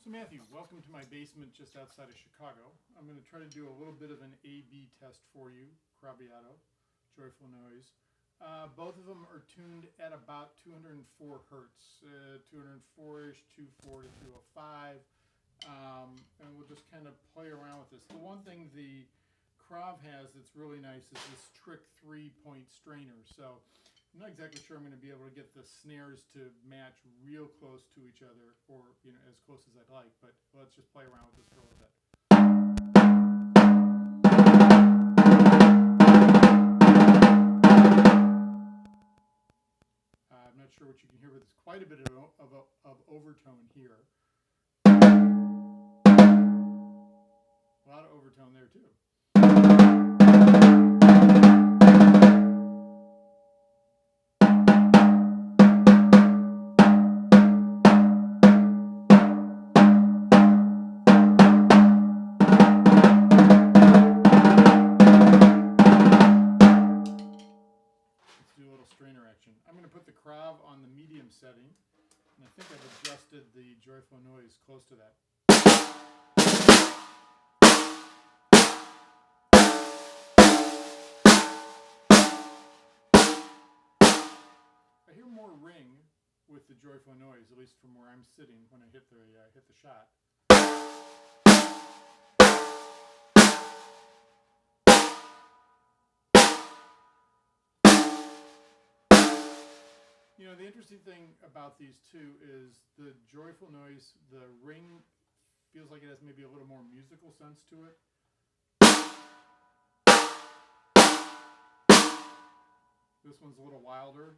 So Matthew, welcome to my basement just outside of Chicago. I'm going to try to do a little bit of an A-B test for you, Craviotto, Joyful Noise. Both of them are tuned at about 204 hertz, 204-ish, 204 to 205, and we'll just kind of play around with this. The one thing the Krav has that's really nice is this trick 3-point strainer. So I'm not exactly sure I'm going to be able to get the snares to match real close to each other, or as close as I'd like, but let's just play around with this for a little bit. I'm not sure what you can hear, but there's quite a bit of overtone here. A lot of overtone there too. Do a little strainer action. I'm going to put the Krav on the medium setting, and I think I've adjusted the Joyful Noise close to that. I hear more ring with the Joyful Noise, at least from where I'm sitting when I hit the shot. The interesting thing about these two is the Joyful Noise, the ring feels like it has maybe a little more musical sense to it. This one's a little wilder.